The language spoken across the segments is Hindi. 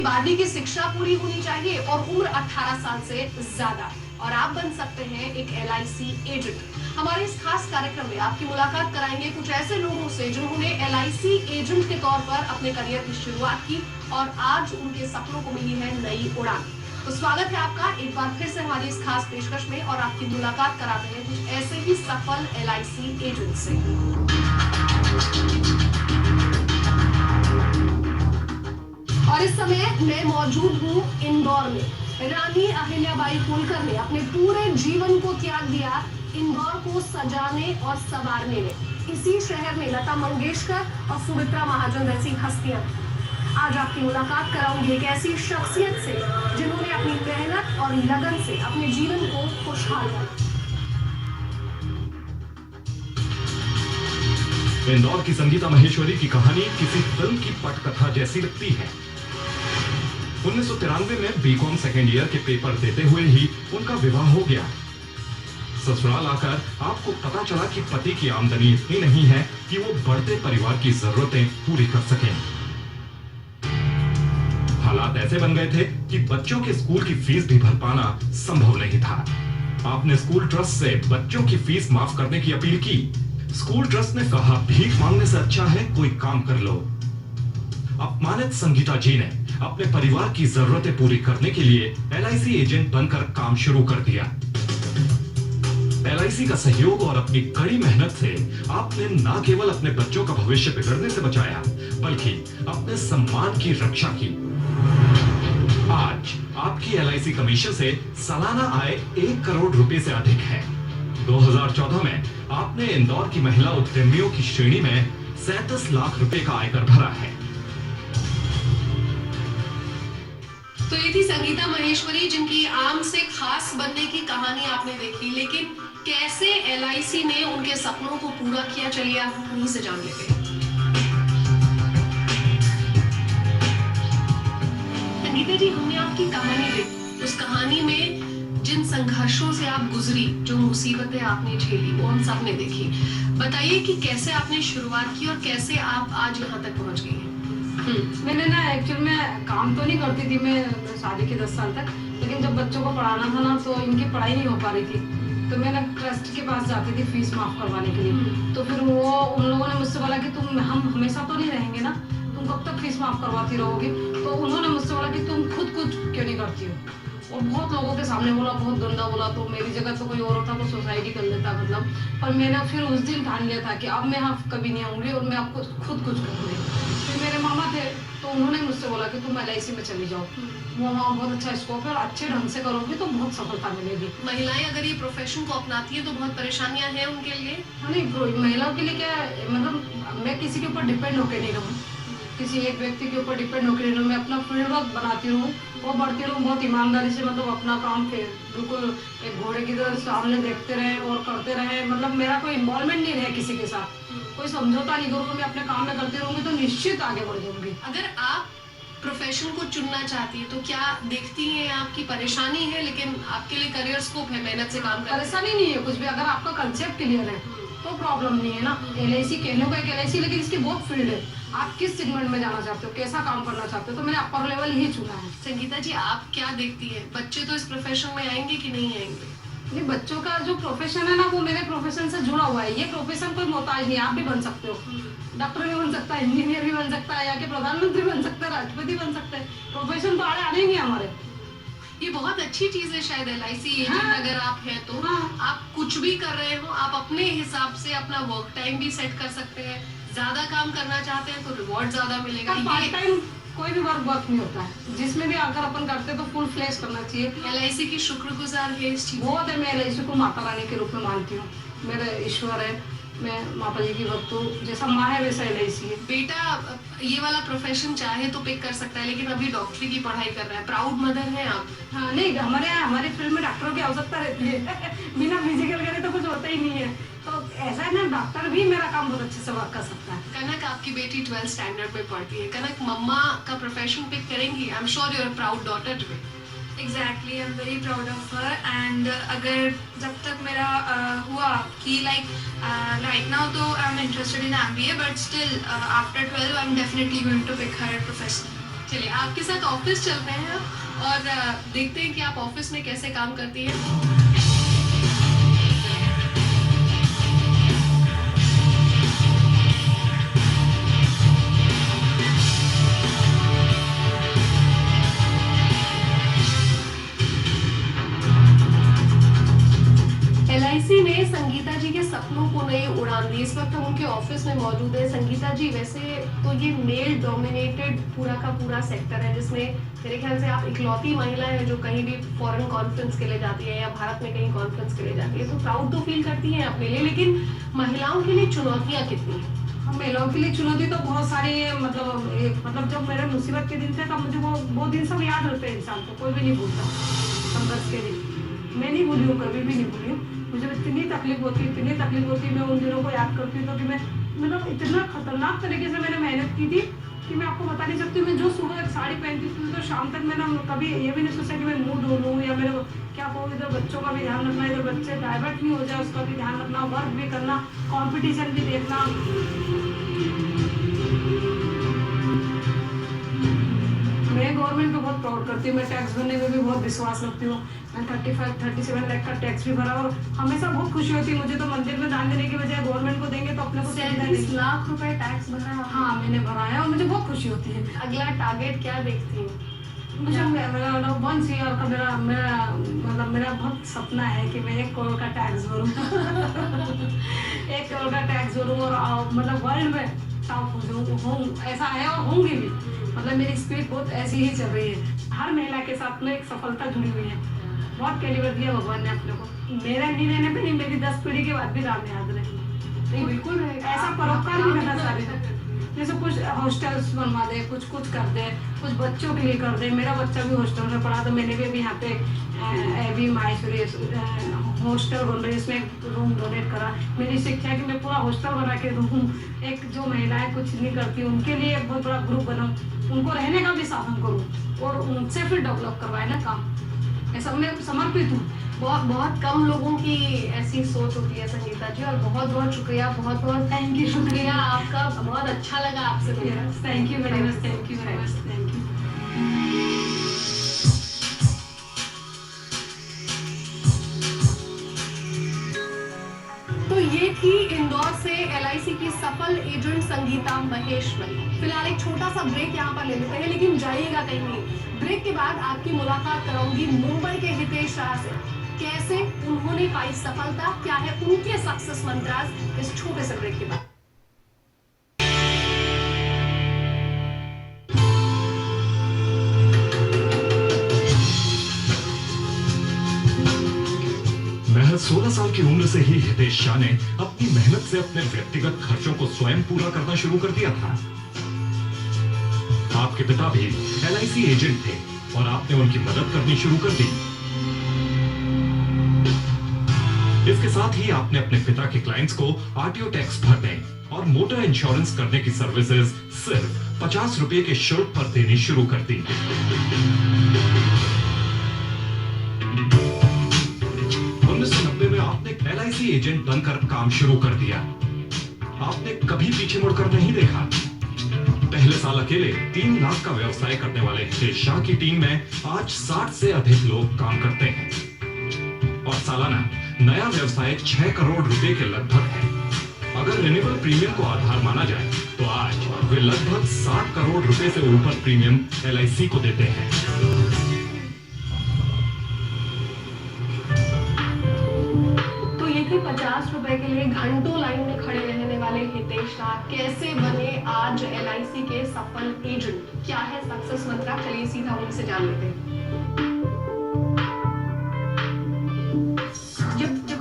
12वीं की शिक्षा पूरी होनी चाहिए और उम्र 18 साल से ज्यादा, और आप बन सकते हैं एक LIC एजेंट। हमारे इस खास कार्यक्रम में आपकी मुलाकात कराएंगे कुछ ऐसे लोगों से जिन्होंने LIC एजेंट के तौर पर अपने करियर की शुरुआत की और आज उनके सपनों को मिली है नई उड़ान। तो स्वागत है आपका एक बार फिर से हमारी इस खास पेशकश में, और आपकी मुलाकात कराते हैं कुछ ऐसे ही सफल LIC एजेंट से। और इस समय मैं मौजूद हूँ इंदौर में। रानी अहिल्याबाई होलकर ने अपने पूरे जीवन को त्याग दिया इंदौर को सजाने और संवारने में। इसी शहर में लता मंगेशकर और सुमित्रा महाजन जैसी हस्तियां। आज आपकी मुलाकात कराऊंगी एक ऐसी शख्सियत से जिन्होंने अपनी मेहनत और लगन से अपने जीवन को खुशहाल बनाया। इंदौर की संगीता महेश्वरी की कहानी किसी फिल्म की पटकथा जैसी लगती है। 1993 में B.Com सेकेंड ईयर के पेपर देते हुए ही उनका विवाह हो गया। ससुराल आकर आपको पता चला कि पति की आमदनी इतनी नहीं है कि वो बढ़ते परिवार की जरूरतें पूरी कर सकें। हालात ऐसे बन गए थे कि बच्चों के स्कूल की फीस भी भर पाना संभव नहीं था। आपने स्कूल ट्रस्ट से बच्चों की फीस माफ करने की अपील की। स्कूल ट्रस्ट ने कहा भीख मांगने से अच्छा है कोई काम कर लो। अपमानित संगीता जी ने अपने परिवार की जरूरतें पूरी करने के लिए LIC एजेंट बनकर काम शुरू कर दिया। LIC का सहयोग और अपनी कड़ी मेहनत से आपने न केवल अपने बच्चों का भविष्य बिगड़ने से बचाया, बल्कि अपने सम्मान की रक्षा की। आज आपकी LIC कमीशन से सालाना आय 1 करोड़ रुपए से अधिक है। 2014 में आपने इंदौर की महिला उद्यमियों की श्रेणी में 37 लाख रुपए का आयकर भरा है। तो ये थी संगीता महेश्वरी, जिनकी आम से खास बनने की कहानी आपने देखी, लेकिन कैसे LIC ने उनके सपनों को पूरा किया, चलिए आप वहीं से जान लेते हैं। संगीता जी, हमने आपकी कहानी देखी, उस कहानी में जिन संघर्षों से आप गुजरी, जो मुसीबतें आपने झेली, वो हम सब ने देखी। बताइए कि कैसे आपने शुरुआत की और कैसे आप आज यहाँ तक पहुँच गई हैं। मैंने ना एक्चुअल में काम तो नहीं करती थी मैं शादी के 10 साल तक, लेकिन जब बच्चों को पढ़ाना था ना तो इनकी पढ़ाई नहीं हो पा रही थी, तो मैं ना ट्रस्ट के पास जाती थी फीस माफ करवाने के लिए। तो फिर वो उन लोगों ने मुझसे बोला कि हम हमेशा तो नहीं रहेंगे ना, तुम कब तक फीस माफ करवाती रहोगी। तो उन्होंने मुझसे बोला कि तुम खुद कुछ क्यों नहीं करती हो। और बहुत लोगों के सामने बोला, बहुत गंदा बोला। तो मेरी जगह तो कोई और होता तो सोसाइटी कर लेता मतलब, पर मैंने फिर उस दिन ठान लिया था कि अब मैं यहाँ कभी नहीं आऊँगी और मैं आपको खुद कुछ करूँगी। फिर मेरे मामा थे तो उन्होंने मुझसे बोला कि तुम LIC में चली जाओ, वहाँ बहुत अच्छा स्कोप है और अच्छे ढंग से करोगे तो बहुत सफलता मिलेगी। महिलाएं अगर ये प्रोफेशन को अपनाती है तो बहुत परेशानियां हैं उनके लिए। नहीं, महिलाओं के लिए क्या है, मतलब मैं किसी के ऊपर डिपेंड होकर नहीं रहूँ, किसी एक व्यक्ति के ऊपर डिपेंड होकर नहीं रहूँ। मैं अपना फील्ड वर्क बनाती रहूँ और बढ़ती रहूँ बहुत ईमानदारी से, मतलब अपना काम पे बिल्कुल एक घोड़े की तरह सामने देखते रहे और करते रहे। मतलब मेरा कोई इन्वॉल्वमेंट नहीं रहे किसी के साथ, कोई समझौता नहीं करूँगा, मैं अपने काम में करती रहूँगी तो निश्चित आगे बढ़ जाऊँगी। अगर आप प्रोफेशन को चुनना चाहती है तो क्या देखती हैं आपकी परेशानी है, लेकिन आपके लिए करियर स्कोप है, मेहनत से काम करना। परेशानी नहीं है कुछ भी, अगर आपका कंसेप्ट क्लियर है तो प्रॉब्लम नहीं है ना। LIC कहने को एक LIC, लेकिन इसकी बहुत फील्ड है। आप किस सेगमेंट में जाना चाहते हो, कैसा काम करना चाहते हो, तो मैंने अपर लेवल ही चुना है। संगीता जी, आप क्या देखती है, बच्चे तो इस प्रोफेशन में आएंगे कि नहीं आएंगे? नहीं, बच्चों का जो प्रोफेशन है ना वो मेरे प्रोफेशन से जुड़ा हुआ है। ये प्रोफेशन कोई मोहताज नहीं, आप भी बन सकते हो। डॉक्टर भी बन सकता है, इंजीनियर भी बन सकता है, या के प्रधानमंत्री बन सकते हैं, राष्ट्रपति बन सकते हैं। प्रोफेशन तो आने ही नहीं हमारे। ये बहुत अच्छी चीज है शायद LIC एजेंट। हाँ। अगर आप हैं तो आप कुछ भी कर रहे हो, आप अपने हिसाब से अपना वर्क टाइम भी सेट कर सकते हैं। ज्यादा काम करना चाहते हैं तो रिवॉर्ड ज्यादा मिलेगा। पार्ट टाइम कोई भी वर्क नहीं होता है, जिसमें भी अगर अपन करते तो फुल फ्लेश करना चाहिए। LIC की शुक्रगुजार है इस चीज। बहुत है, मैं LIC को माता रानी के रूप में मानती हूँ। मेरा ईश्वर है, मैं माता जी की भक्त हूँ। जैसा माँ है वैसा LIC है। बेटा ये वाला प्रोफेशन चाहे तो पिक कर सकता है, लेकिन अभी डॉक्टरी की पढ़ाई कर रहा है। प्राउड मदर हैं आप। हाँ, नहीं, हमारे यहाँ हमारी फील्ड में डॉक्टरों की आवश्यकता रहती है बिना फिजिकल करे तो कुछ होता ही नहीं है। तो ऐसा है ना, डॉक्टर भी मेरा काम बहुत अच्छे से वर्क कर सकता है। कनक, आपकी बेटी 12th स्टैंडर्ड में पढ़ती है। कनक, मम्मा का प्रोफेशन पिक करेंगी? I am sure you are proud daughter to be. Exactly, I am very proud of her. And अगर जब तक मेरा हुआ कि लाइक राइट नाउ तो I am interested in MBA, but still after 12 I am definitely going to pick her profession. चलिए आपके साथ ऑफिस चलते हैं और देखते हैं कि आप ऑफिस में कैसे काम करती हैं। एलआईसी ने संगीता जी के सपनों को नई उड़ान दी। इस वक्त हम उनके ऑफिस में मौजूद है। संगीता जी, वैसे तो ये मेल डोमिनेटेड पूरा का पूरा सेक्टर है, जिसमें मेरे ख्याल से आप इकलौती महिला है जो कहीं भी फॉरेन कॉन्फ्रेंस के लिए जाती है या भारत में कहीं कॉन्फ्रेंस के लिए जाती है, तो प्राउड तो फील करती हैं अपने लिए, लेकिन महिलाओं के लिए चुनौतियां कितनी हैं? महिलाओं के लिए चुनौती तो बहुत सारी है। मतलब जब मेरे मुसीबत के दिन थे तब मुझे वो दिन सब याद रहते हैं। इंसान को कोई भी नहीं भूलता संघर्ष के दिन। मैं नहीं भूली हूँ, कभी भी नहीं भूली हूँ। मुझे इतनी तकलीफ होती मैं उन दिनों को याद करती हूँ। तो कि मैं मतलब इतना खतरनाक तरीके से मैंने मेहनत की थी कि मैं आपको बता नहीं सकती। मैं जो सुबह एक साड़ी पहनती थी तो शाम तक मैंने कभी ये भी नहीं सोचा कि मैं मुंह धो लूँ या मेरे क्या कहूँ। इधर बच्चों का भी ध्यान रखना, इधर बच्चे डाइवर्ट नहीं हो जाए उसका भी ध्यान रखना, वर्क भी करना, कॉम्पिटिशन भी देखना। मैं गवर्नमेंट को बहुत प्राउड करती हूँ। मैं टैक्स भरने में भी बहुत विश्वास रखती हूँ। मैं 35-37 लाख का टैक्स भी भरा और हमेशा बहुत खुशी होती है मुझे। तो मंदिर में दान देने की बजाय गवर्नमेंट को देंगे तो अपने को 37 लाख रुपए टैक्स भरा? हाँ, मैंने भरा है और मुझे बहुत खुशी होती है। अगला टारगेट क्या देखती हूँ? मुझे मेरा 1 ईयर का मेरा बहुत सपना है कि मैं 1 करोड़ का टैक्स भरूँ। 1 करोड़ का टैक्स भरूँ और मतलब वर्ल्ड में टॉप हो, ऐसा है और होंगी भी। मतलब मेरी स्पीड बहुत ऐसी ही चल रही है। हर महिला के साथ में एक सफलता जुड़ी हुई है। बहुत कैलिबर दिया भगवान ने अपने को। मेरा नहीं रहने पे नहीं, मेरी 10 पीढ़ी के बाद भी राम याद रहे। नहीं, बिल्कुल ऐसा परोपकार भी करना सारे। जैसे कुछ हॉस्टल्स बनवा दे, कुछ कर दे, कुछ बच्चों के लिए कर दे। मेरा बच्चा भी हॉस्टल में पढ़ा तो मैंने भी अभी यहाँ पे अभी माहेश्वरी हॉस्टल बन रही है, इसमें रूम डोनेट करा। मेरी शिक्षा है कि मैं पूरा हॉस्टल बना के दूँ। एक जो महिलाएं कुछ नहीं करती उनके लिए एक बहुत बड़ा ग्रुप बनाऊँ, उनको रहने का भी साधन करूँ और उनसे फिर डेवलप करवाए ना काम। ऐसा मैं समर्पित हूँ। बहुत कम लोगों की ऐसी सोच होती है संगीता जी, और बहुत बहुत शुक्रिया, बहुत थैंक यू। शुक्रिया आपका। बहुत अच्छा लगा आपसे मिलकर। Thank you very much. Thank you very much. Thank you. तो ये थी इंदौर से एलआईसी की सफल एजेंट संगीता महेश्वरी। फिलहाल एक छोटा सा ब्रेक यहाँ पर ले लेते हैं, लेकिन जाइएगा कहीं नहीं। ब्रेक के बाद आपकी मुलाकात कराऊंगी मुंबई के हितेश शाह से। कैसे उन्होंने पाई सफलता, क्या है उनके सक्सेस मंत्रास, इस छोटे से ब्रेक के बाद। महज 16 साल की उम्र से ही हितेश शाह ने अपनी मेहनत से अपने व्यक्तिगत खर्चों को स्वयं पूरा करना शुरू कर दिया था। आपके पिता भी एलआईसी एजेंट थे और आपने उनकी मदद करनी शुरू कर दी। इसके साथ ही आपने अपने पिता के क्लाइंट्स को आरटीओ टैक्स भरने और मोटर इंश्योरेंस करने की सर्विसेज सिर्फ 50 रुपए के शुल्क पर देनी शुरू कर दी। 1990 में आपने एलआईसी एजेंट बनकर काम शुरू कर दिया। आपने कभी पीछे मुड़कर नहीं देखा। पहले साल अकेले 3 लाख का व्यवसाय करने वाले हितेश शाह की टीम में आज 60 से अधिक लोग काम करते हैं और सालाना नया व्यवसाय 6 करोड़ रुपए के लगभग है। अगर रिन्यूएबल प्रीमियम को आधार माना जाए तो आज वे लगभग 60 करोड़ रुपए से ऊपर प्रीमियम एलआईसी को देते हैं। तो ये थी 50 रुपए के लिए घंटों लाइन में खड़े रहने वाले हितेश शाह कैसे बने आज एलआईसी के सफल एजेंट। क्या है सक्सेस मंत्र, चलिए सीधा उनसे जान लेते हैं।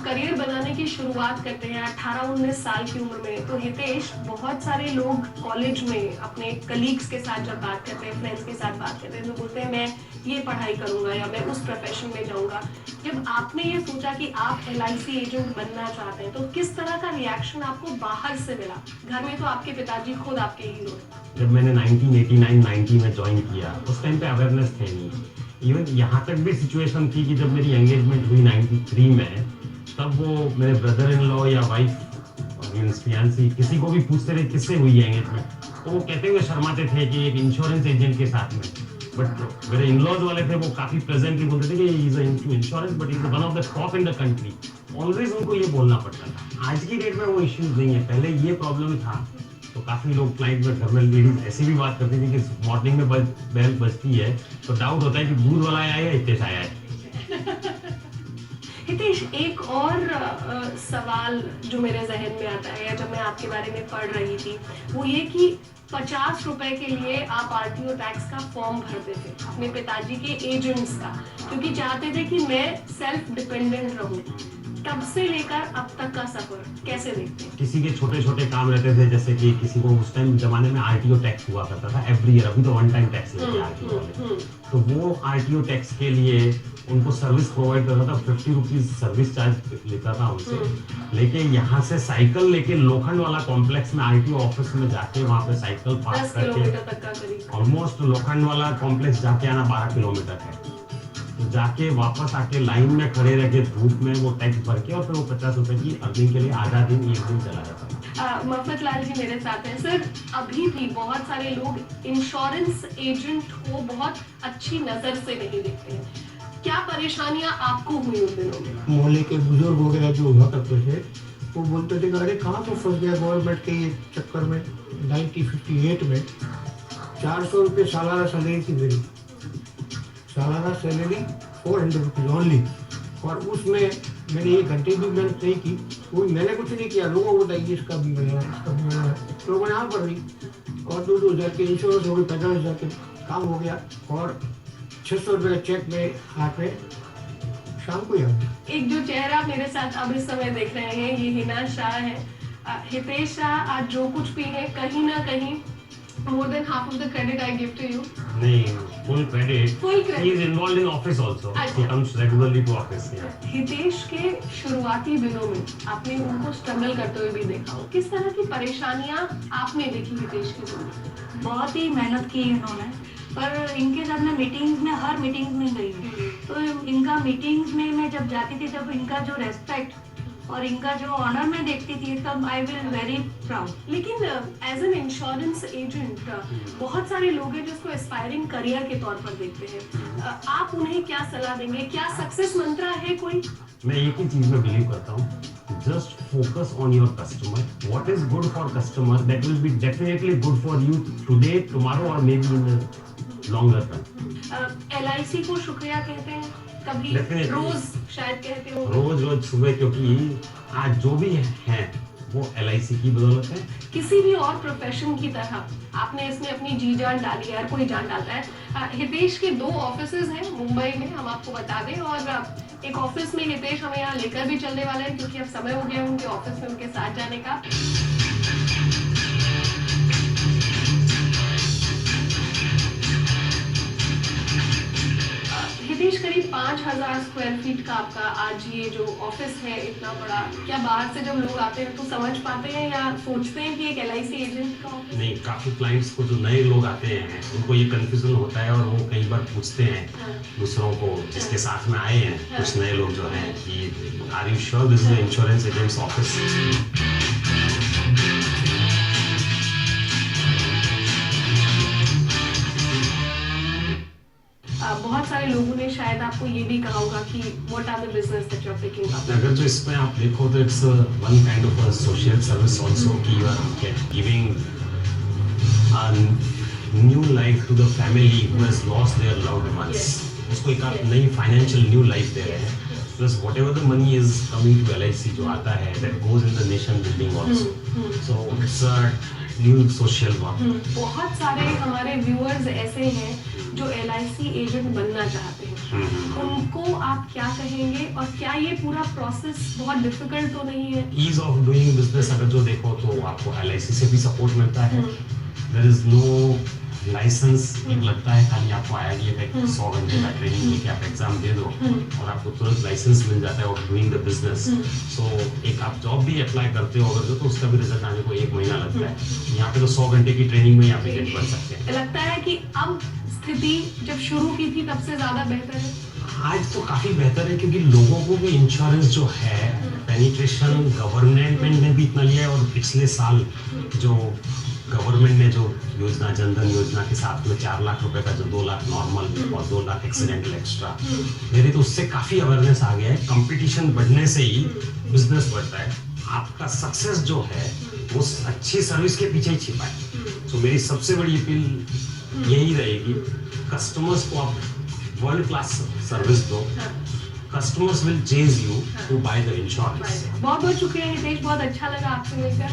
करियर बनाने की शुरुआत करते हैं 18-19 साल की उम्र में, तो हितेश बहुत सारे लोग कॉलेज में अपने कलीग्स के साथ जब बात करते हैं, फ्रेंड्स के साथ बात करते हैं, तो बोलते हैं मैं ये पढ़ाई करूंगा या मैं उस प्रोफेशन में जाऊंगा। जब आपने ये सोचा कि आप एलआईसी एजेंट बनना चाहते हैं, तो किस तरह का रिएक्शन आपको बाहर से मिला? घर में तो आपके पिताजी खुद आपके हीरो हैं। जब मैंने 1989-90 में ज्वाइन किया उस टाइम पे अवेयरनेस थे नहीं। इवन यहाँ तक भी सिचुएशन थी कि जब मेरी एंगेजमेंट हुई 93 में, तब वो मेरे ब्रदर इन लॉ या वाइफ और फियांसी किसी को भी पूछते रहे किससे हुई है एंगेजमेंट, तो वो कहते हुए शर्माते थे कि एक इंश्योरेंस एजेंट के साथ में, बट मेरे इन-लॉज वाले थे वो काफी प्रेजेंटली बोलते थे कि he is into insurance but is one of the top in the country. Always उनको ये बोलना पड़ता था। आज की डेट में वो इश्यूज नहीं है, पहले ये प्रॉब्लम था। तो काफी लोग क्लाइंट में घर में लेडीज ऐसी भी बात करती थी कि मॉर्निंग में बेल बजती है तो डाउट होता है कि दूध वाला आया है या हितेश आया है। हितेश, एक और सवाल जो मेरे जहन में आता है या जब मैं आपके बारे में पढ़ रही थी वो ये कि 50 रुपए के लिए आप आरटीओ टैक्स का फॉर्म भरते थे अपने पिताजी के एजेंट्स का, क्योंकि चाहते थे कि मैं सेल्फ डिपेंडेंट रहूं। तब से लेकर अब तक का सफर कैसे देखते हैं? किसी के छोटे छोटे काम रहते थे, जैसे कि किसी को उस टाइम जमाने में आरटीओ टैक्स हुआ करता था एवरी ईयर, अभी तो वन टाइम टैक्स लेते हैं आरटीओ वाले। तो वो आरटीओ टैक्स के लिए उनको सर्विस प्रोवाइड करता था, 50 रुपीज सर्विस चार्ज लेता था उनसे। लेके यहाँ से साइकिल लेके लोखंड वाला कॉम्प्लेक्स में आरटीओ ऑफिस में जाके वहाँ पे साइकिल पार्क 10 करके किलोमीटर तक का करीब ऑलमोस्ट लोखंड वाला कॉम्प्लेक्स जाके आना 12 किलोमीटर है। तो जाके वापस आके लाइन में खड़े रह के धूप में वो टैक्स भर के और फिर वो 50 रुपए की अर्निंग के लिए आधा दिन एक दिन चला जाता है। मफत लाल जी मेरे साथ हैं। सर, अभी भी बहुत सारे लोग इंश्योरेंस एजेंट को बहुत अच्छी नजर से नहीं देखते हैं। क्या परेशानियां आपको हुई उन दिनों में? मोहल्ले के बुजुर्ग वगैरह जो हुआ करते थे वो बोलते थे कि अरे कहाँ तो फंस गया गवर्नमेंट के ये चक्कर में। 1958 में 400 रुपये सालाना सैलरी थी मेरी, सालाना सैलरी 400 रुपीज़ ओनली। और उसमें मैंने 1 घंटे भी मेहनत नहीं की, वो मैंने कुछ नहीं किया। लोगों को बताइए इसका भी मिलना है, इसका भी मिलना है, लोगों ने यहाँ पर ली और 2,000 के इंश्योरेंस हो गई, 50,000 के काम हो गया और 600 रुपये का चेक में हाथ में शाम को ही आ गया। एक जो चेहरा मेरे साथ अब इस समय देख रहे हैं ये हिना शाह है। हितेश शाह, आज जो कुछ भी है कहीं ना कहीं more than half of the credit I give to you. नहीं, full credit. Full credit. He is involved in office also. He अच्छा। comes regularly to office. Yeah. Hitesh के शुरुआती दिनों में आपने उनको स्ट्रगल करते हुए भी देखा हो, किस तरह की परेशानियां आपने देखी हितेश की जिंदगी? बहुत ही मेहनत की इन्होंने, पर इनके साथ मैं मीटिंग्स में हर मीटिंग्स में गई हूँ। तो इनका मीटिंग्स में मैं जब जाती थी तब इनका जो रेस्पेक्ट और इनका जो ऑनर मैं देखती थी तब आई विल वेरी प्राउड। लेकिन एज एन इंश्योरेंस एजेंट बहुत सारे लोग हैं जो इसको एस्पायरिंग करियर के तौर पर देखते हैं। आप उन्हें क्या सलाह देंगे? क्या सक्सेस मंत्रा है कोई? मैं एक ही चीज में बिलीव करता हूँ, just focus on your customer. What is good for customer that will be definitely good for you today, tomorrow और may be in longer term. LIC को शुक्रिया कहते हैं कभी, Definitely. रोज शायद कहते हो। रोज सुबह, क्योंकि आज जो भी है वो LIC की बदौलत है। किसी भी और प्रोफेशन की तरह आपने इसमें अपनी जी जान डाली है, हर कोई जान डालता है। हितेश के 2 ऑफिसेज हैं मुंबई में, हम आपको बता दें, और एक ऑफिस में हितेश हमें यहाँ लेकर भी चलने वाले हैं क्योंकि अब समय हो गया उनके ऑफिस में उनके साथ जाने का। हितेश, करीब 5,000 स्क्वायर फीट का आपका आज ये जो ऑफिस है इतना बड़ा, क्या बाहर से जब लोग आते हैं तो समझ पाते हैं या सोचते हैं कि एक LIC एजेंट का ऑफिस? नहीं, काफी क्लाइंट्स को जो नए लोग आते हैं उनको ये कंफ्यूजन होता है और वो कई बार पूछते हैं दूसरों को जिसके साथ में आए हैं, कुछ नए लोग जो हैं कि are you sure this is the insurance agents office. बहुत सारे लोगों ने शायद आपको ये भी कहा होगा कि what are the business that you are picking up. अगर जो इसमें आप देखो तो it's one kind of a social service also कि you are giving a new life to the family who has lost their loved ones. उसको एक आप नई फाइनेंशियल न्यू लाइफ दे रहे हैं, plus whatever the money is coming to LIC जो आता है that goes in the nation building also. So it's a new social work. बहुत सारे हमारे व्यूअर्स ऐसे हैं जो LIC एजेंट बनना चाहते हैं, उनको आप क्या कहेंगे और क्या ये पूरा प्रोसेस बहुत डिफिकल्ट तो नहीं है? ईज ऑफ डूइंग बिजनेस अगर जो देखो तो आपको LIC से भी सपोर्ट मिलता है। देयर इज नो लाइसेंस, एक लगता है खाली आपको आईआईटी का 100 घंटे का ट्रेनिंग लेके आप एग्जाम दे दो और आपको तुरंत लाइसेंस मिल जाता है ऑफ डूइंग द बिजनेस। सो एक आप जॉब भी अप्लाई करते हो अगर तो उसका भी रिजल्ट आने को 1 महीना लगता है। यहाँ पे तो 100 घंटे की ट्रेनिंग में आप एजेंट बन सकते हैं। लगता है कि अब स्थिति जब शुरू की थी तब से ज्यादा बेहतर है? आज तो काफी बेहतर है क्योंकि लोगों को भी इंश्योरेंस जो है पेनिट्रेशन गवर्नमेंट ने भी इतना लिया है और पिछले साल जो गवर्नमेंट ने जो योजना जनधन योजना के साथ में 4 लाख रुपए का जो 2 लाख नॉर्मल और 2 लाख एक्सीडेंटल एक्स्ट्रा मेरी तो उससे काफी अवेयरनेस आ गया है। कंपटीशन बढ़ने से ही बिजनेस बढ़ता है। आपका सक्सेस जो है वो अच्छी सर्विस के पीछे ही छिपा है। तो मेरी सबसे बड़ी अपील यही रहेगी, कस्टमर्स को आप वर्ल्ड क्लास सर्विस दो, customers will chase you to buy the insurance. बहुत बहुत शुक्रिया हितेश, बहुत अच्छा लगा आपसे मिलकर।